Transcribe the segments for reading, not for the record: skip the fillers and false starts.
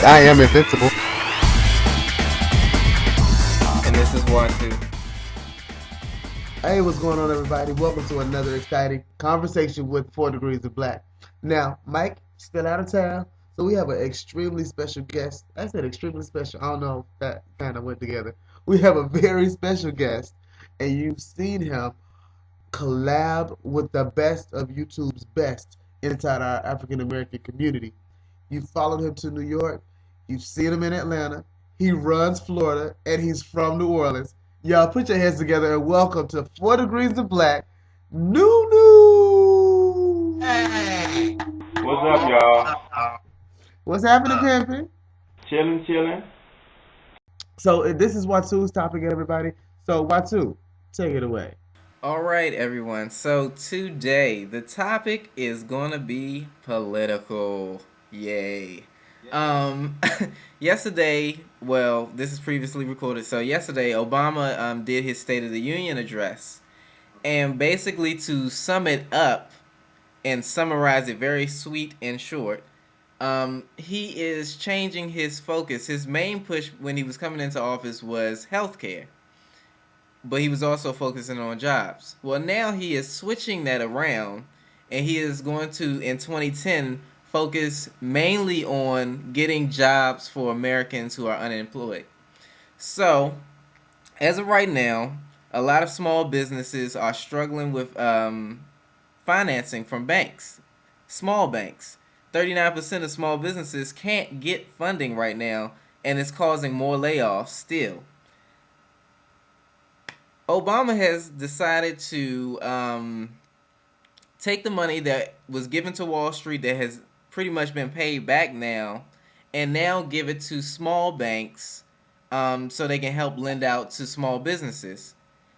I am invincible. And this is one too. Hey, what's going on, everybody? Welcome to another exciting conversation with 4 Degrees of Black. Now, Mike still out of town, so we have an extremely special guest. I said extremely special. I don't know if that kind of went together. We have a very special guest, and you've seen him collab with the best of YouTube's best inside our African American community. You followed him to New York. You've seen him in Atlanta. He runs Florida, and he's from New Orleans. Y'all put your heads together and welcome to 4 Degrees of Black, Nunu. Hey. What's up, y'all? What's happening, Pimpin? Chilling, chilling. So this is Watu's topic, everybody. So Watu, take it away. All right, everyone. So today the topic is gonna be political. Yay. Um, yesterday, well, this is previously recorded. So yesterday, Obama did his State of the Union address, and basically to sum it up and summarize it very sweet and short, he is changing his focus. His main push when he was coming into office was healthcare, but he was also focusing on jobs. Well, now he is switching that around, and he is going to, in 2010, focus mainly on getting jobs for Americans who are unemployed. So, as of right now, a lot of small businesses are struggling with financing from banks, small banks. 39% of small businesses can't get funding right now, and it's causing more layoffs still. Obama has decided to take the money that was given to Wall Street that has pretty much been paid back now, and now give it to small banks so they can help lend out to small businesses.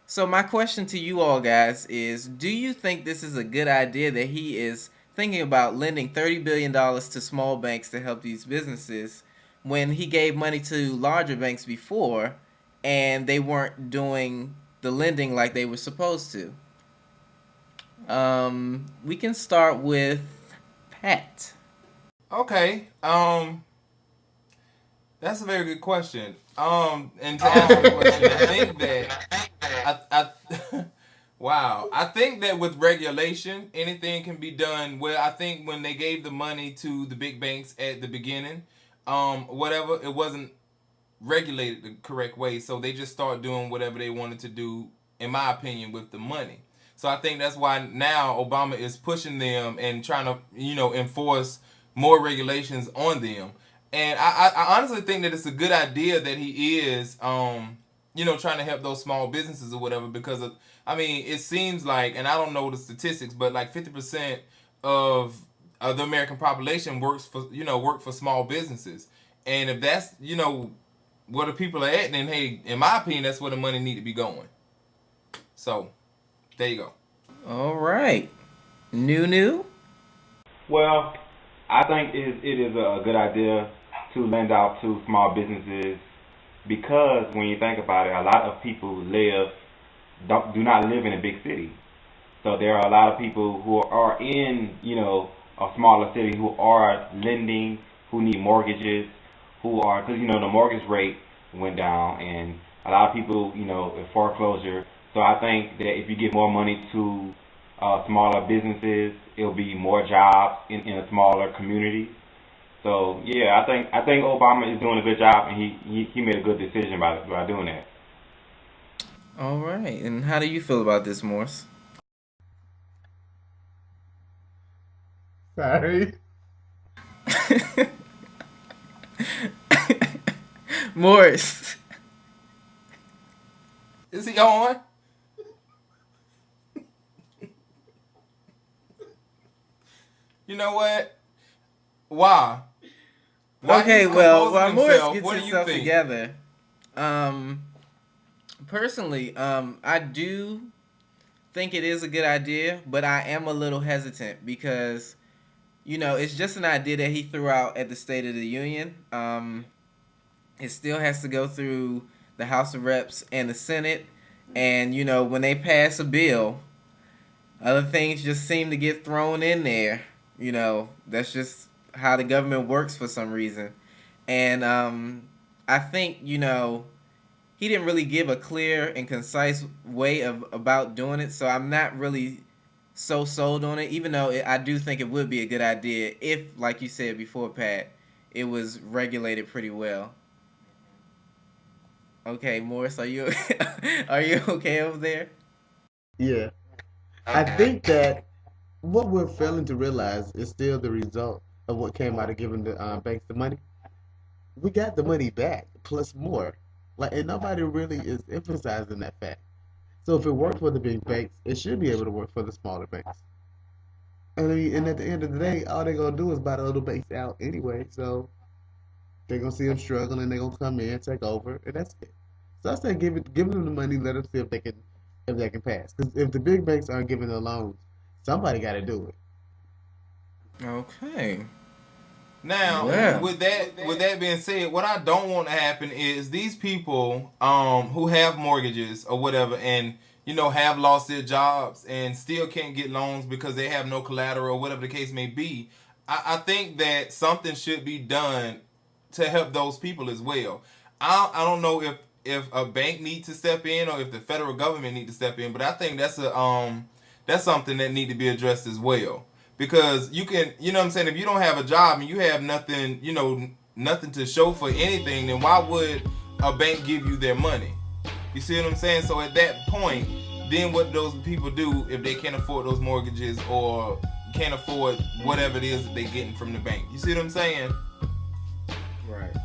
So my question to you all guys is, do you think this is a good idea that he is thinking about lending $30 billion to small banks to help these businesses when he gave money to larger banks before and they weren't doing the lending like they were supposed to? We can start with Pat. Okay. That's a very good question. And to answer the question, I think that wow, I think that with regulation, anything can be done. Well, I think when they gave the money to the big banks at the beginning, whatever, it wasn't regulated the correct way, so they just start doing whatever they wanted to do, in my opinion, with the money. So I think that's why now Obama is pushing them and trying to, enforce more regulations on them. And I honestly think that it's a good idea that he is, trying to help those small businesses or whatever, because it seems like, and I don't know the statistics, but like 50% of the American population work for small businesses. And if that's, where the people are at, then hey, in my opinion, that's where the money need to be going. So, there you go. All right. New? Well, I think it is a good idea to lend out to small businesses because when you think about it, a lot of people do not live in a big city. So there are a lot of people who are in, a smaller city who are lending, who need mortgages, because, the mortgage rate went down and a lot of people, foreclosure. So I think that if you give more money to smaller businesses, it'll be more jobs in a smaller community. So yeah, I think Obama is doing a good job, and he made a good decision by doing that. All right. And how do you feel about this, Morse? Sorry. Morse. Is he on? You know what? Why? Okay, he's well, composing while Morris himself, gets what do you himself think? together, personally, I do think it is a good idea, but I am a little hesitant because, it's just an idea that he threw out at the State of the Union. It still has to go through the House of Reps and the Senate, and, when they pass a bill, other things just seem to get thrown in there. That's just how the government works for some reason. And I think, he didn't really give a clear and concise way of about doing it, so I'm not really so sold on it, even though I do think it would be a good idea if, like you said before, Pat, it was regulated pretty well. Okay, Morris, are you are you okay over there? Yeah. I think that what we're failing to realize is still the result of what came out of giving the banks the money. We got the money back plus more. Like, and nobody really is emphasizing that fact. So if it worked for the big banks, it should be able to work for the smaller banks. And I mean, and at the end of the day, all they're gonna do is buy the little banks out anyway. So they're gonna see them struggling, and they're gonna come in, take over, and that's it. So I say give them the money, let them see if they can pass. Because if the big banks aren't giving the loans, somebody got to do it. Okay. Now, Well, with that being said, what I don't want to happen is these people who have mortgages or whatever and have lost their jobs and still can't get loans because they have no collateral or whatever the case may be. I think that something should be done to help those people as well. I don't know if a bank needs to step in or if the federal government need to step in, but I think that's something that need to be addressed as well. Because you can, what I'm saying, if you don't have a job and you have nothing, nothing to show for anything, then why would a bank give you their money? You see what I'm saying? So at that point, then what those people do if they can't afford those mortgages or can't afford whatever it is that they're getting from the bank. You see what I'm saying? right.